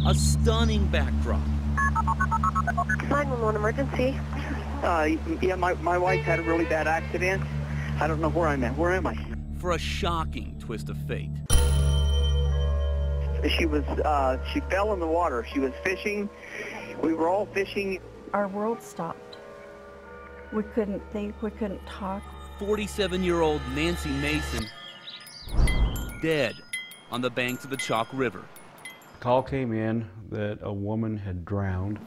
A stunning backdrop. 911 emergency. Yeah, my wife had a really bad accident. I don't know where I'm at. Where am I? For a shocking twist of fate. She fell in the water. She was fishing. We were all fishing. Our world stopped. We couldn't think, we couldn't talk. 47-year-old Nancy Mason, dead on the banks of the Chalk River. A call came in that a woman had drowned.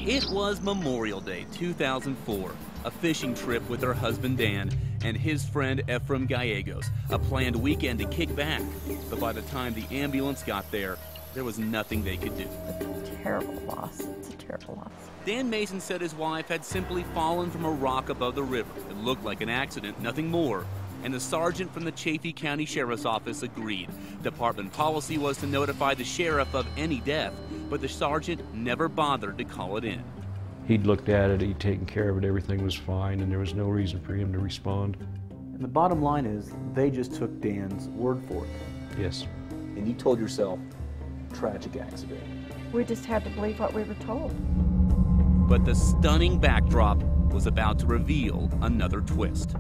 It was Memorial Day 2004, a fishing trip with her husband Dan and his friend Ephraim Gallegos, a planned weekend to kick back. But by the time the ambulance got there was nothing they could do. It's a terrible loss. It's a terrible loss. Dan Mason said his wife had simply fallen from a rock above the river. It looked like an accident, nothing more. And the sergeant from the Chaffee County Sheriff's Office agreed. Department policy was to notify the sheriff of any death, but the sergeant never bothered to call it in. He'd looked at it, he'd taken care of it, everything was fine, and there was no reason for him to respond. And the bottom line is, they just took Dan's word for it. Yes. And you told yourself, tragic accident. We just had to believe what we were told. But the stunning backdrop was about to reveal another twist.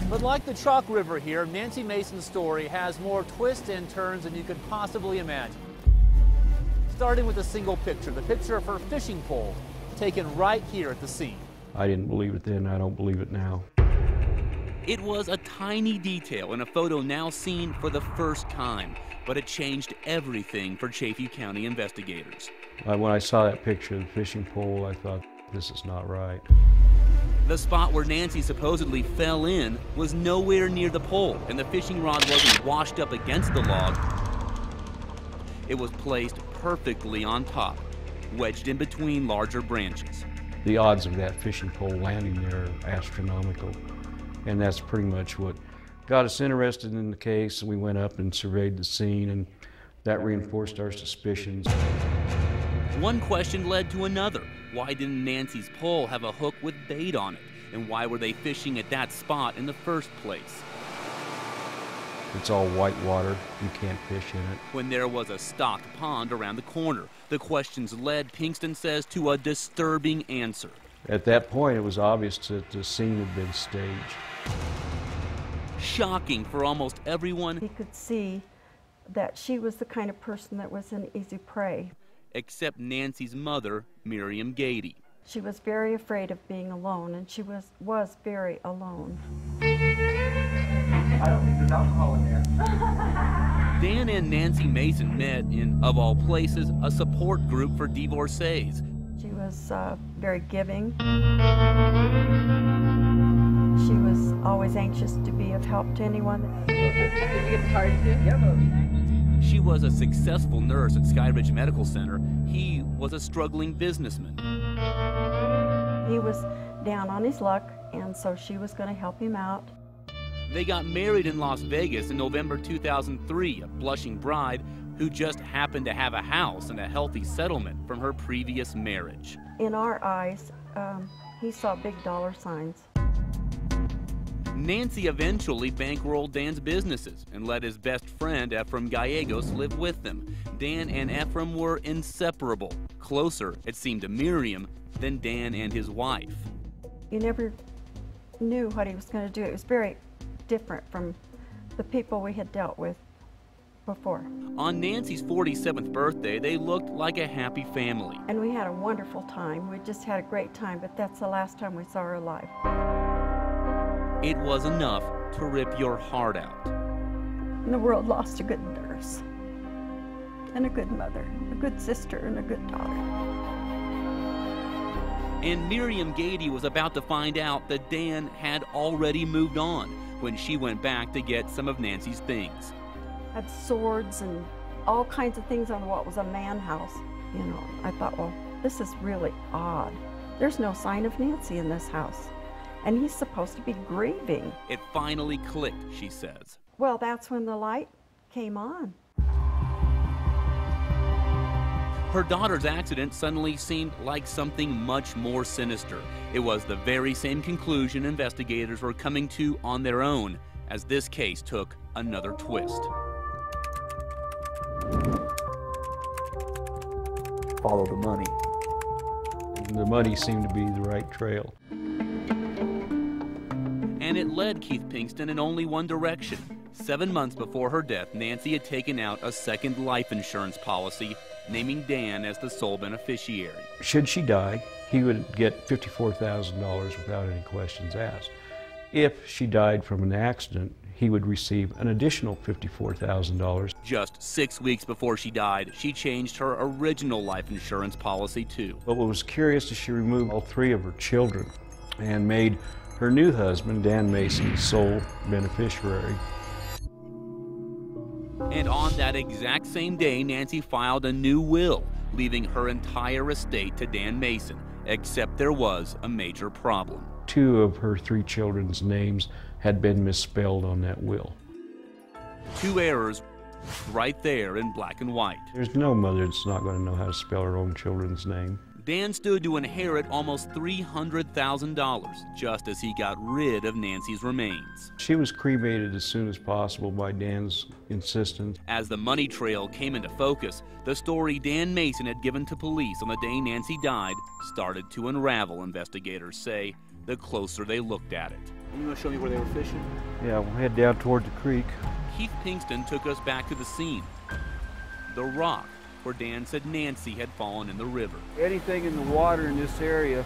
But like the Chalk River here, Nancy Mason's story has more twists and turns than you could possibly imagine. Starting with a single picture, the picture of her fishing pole, taken right here at the scene. I didn't believe it then, I don't believe it now. It was a tiny detail in a photo now seen for the first time, but it changed everything for Chaffee County investigators. When I saw that picture of the fishing pole, I thought, this is not right. The spot where Nancy supposedly fell in was nowhere near the pole, and the fishing rod wasn't washed up against the log. It was placed perfectly on top, wedged in between larger branches. The odds of that fishing pole landing there are astronomical, and that's pretty much what got us interested in the case. We went up and surveyed the scene, and that reinforced our suspicions. One question led to another. Why didn't Nancy's pole have a hook with bait on it? And why were they fishing at that spot in the first place? It's all white water. You can't fish in it. When there was a stocked pond around the corner, the questions led, Pinkston says, to a disturbing answer. At that point, it was obvious that the scene had been staged. Shocking for almost everyone. He could see that she was the kind of person that was an easy prey. Except Nancy's mother, Miriam Gady. She was very afraid of being alone, and she was very alone. I don't think there's alcohol in there. Dan and Nancy Mason met in, of all places, a support group for divorcees. She was very giving. She was always anxious to be of help to anyone. Did you get the card too? Yeah. She was a successful nurse at Skyridge Medical Center. He was a struggling businessman. He was down on his luck, and so she was going to help him out. They got married in Las Vegas in November 2003, a blushing bride who just happened to have a house and a healthy settlement from her previous marriage. In our eyes, he saw big dollar signs. Nancy eventually bankrolled Dan's businesses and let his best friend, Ephraim Gallegos, live with them. Dan and Ephraim were inseparable, closer, it seemed to Miriam, than Dan and his wife. You never knew what he was going to do. It was very different from the people we had dealt with before. On Nancy's 47th birthday, they looked like a happy family. And we had a wonderful time. We just had a great time, but that's the last time we saw her alive. It was enough to rip your heart out. And the world lost a good nurse, and a good mother, a good sister, and a good daughter. And Miriam Gady was about to find out that Dan had already moved on when she went back to get some of Nancy's things. Had swords and all kinds of things on what was a man house. You know, I thought, well, this is really odd. There's no sign of Nancy in this house, and he's supposed to be grieving. It finally clicked, she says. Well, that's when the light came on. Her daughter's accident suddenly seemed like something much more sinister. It was the very same conclusion investigators were coming to on their own as this case took another twist. Follow the money. The money seemed to be the right trail. And it led Keith Pinkston in only one direction. 7 months before her death, Nancy had taken out a second life insurance policy, naming Dan as the sole beneficiary. Should she die, he would get $54,000 without any questions asked. If she died from an accident, he would receive an additional $54,000. Just 6 weeks before she died, she changed her original life insurance policy too. But what was curious is she removed all 3 of her children and made her new husband, Dan Mason, the sole beneficiary. And on that exact same day, Nancy filed a new will, leaving her entire estate to Dan Mason, except there was a major problem. 2 of her 3 children's names had been misspelled on that will. 2 errors right there in black and white. There's no mother that's not going to know how to spell her own children's name. Dan stood to inherit almost $300,000 just as he got rid of Nancy's remains. She was cremated as soon as possible by Dan's insistence. As the money trail came into focus, the story Dan Mason had given to police on the day Nancy died started to unravel, investigators say, the closer they looked at it. You want to show me where they were fishing? Yeah, we'll head down toward the creek. Keith Pinkston took us back to the scene, the rock where Dan said Nancy had fallen in the river. Anything in the water in this area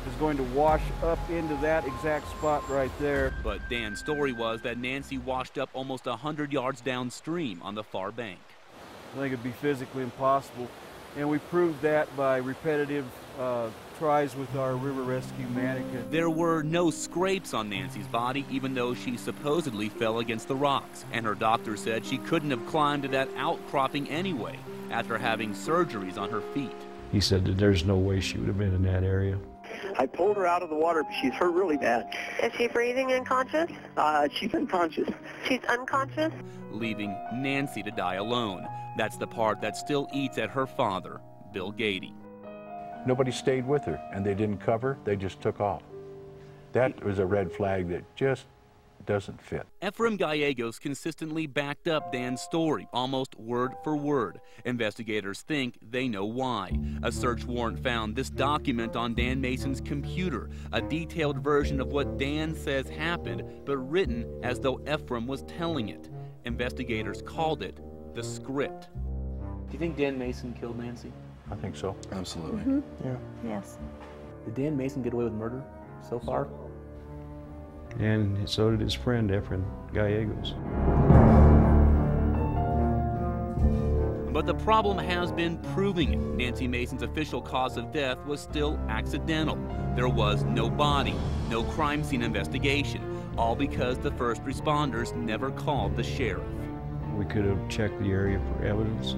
is going to wash up into that exact spot right there. But Dan's story was that Nancy washed up almost 100 yards downstream on the far bank. I think it'd be physically impossible, and we proved that by repetitive tries with our river rescue mannequin. There were no scrapes on Nancy's body, even though she supposedly fell against the rocks, and her doctor said she couldn't have climbed to that outcropping anyway after having surgeries on her feet. He said that there's no way she would have been in that area. I pulled her out of the water, but she's hurt really bad. Is she breathing and conscious? She's unconscious. She's unconscious? Leaving Nancy to die alone. That's the part that still eats at her father, Bill Gady. Nobody stayed with her, and they didn't cover, they just took off. That was a red flag that just doesn't fit. Ephraim Gallegos consistently backed up Dan's story, almost word for word. Investigators think they know why. A search warrant found this document on Dan Mason's computer, a detailed version of what Dan says happened, but written as though Ephraim was telling it. Investigators called it the script. Do you think Dan Mason killed Nancy? I think so. Absolutely. Mm-hmm. Yeah. Yes. Did Dan Mason get away with murder so far? And so did his friend, Ephraim Gallegos. But the problem has been proving it. Nancy Mason's official cause of death was still accidental. There was no body, no crime scene investigation, all because the first responders never called the sheriff. We could have checked the area for evidence.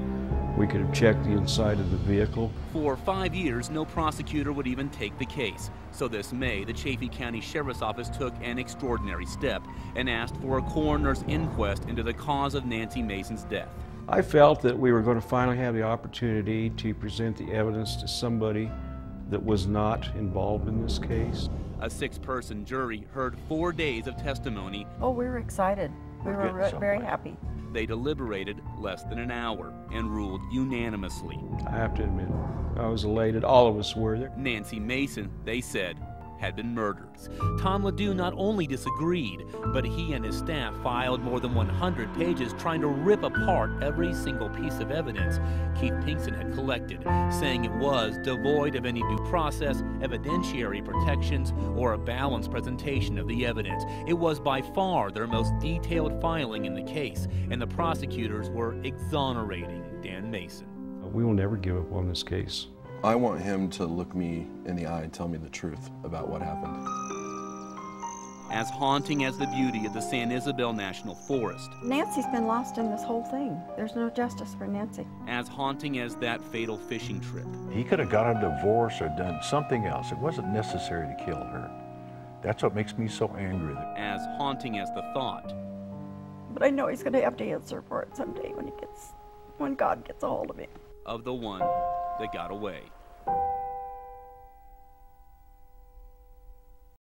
We could have checked the inside of the vehicle. For 5 years, no prosecutor would even take the case. So this May, the Chaffee County Sheriff's Office took an extraordinary step and asked for a coroner's inquest into the cause of Nancy Mason's death. I felt that we were going to finally have the opportunity to present the evidence to somebody that was not involved in this case. A 6-person jury heard 4 days of testimony. Oh, we were excited. We were very happy. They deliberated less than an hour and ruled unanimously. I have to admit, I was elated. All of us were there. Nancy Mason, they said, had been murdered. Tom Ledoux not only disagreed, but he and his staff filed more than 100 pages trying to rip apart every single piece of evidence Keith Pinkston had collected, saying it was devoid of any due process, evidentiary protections, or a balanced presentation of the evidence. It was by far their most detailed filing in the case, and the prosecutors were exonerating Dan Mason. We will never give up on this case. I want him to look me in the eye and tell me the truth about what happened. As haunting as the beauty of the San Isabel National Forest, Nancy's been lost in this whole thing. There's no justice for Nancy. as haunting as that fatal fishing trip, He could have got a divorce or done something else. It wasn't necessary to kill her. That's what makes me so angry. as haunting as the thought But I know he's going to have to answer for it someday when God gets a hold of him. of the one That Got Away.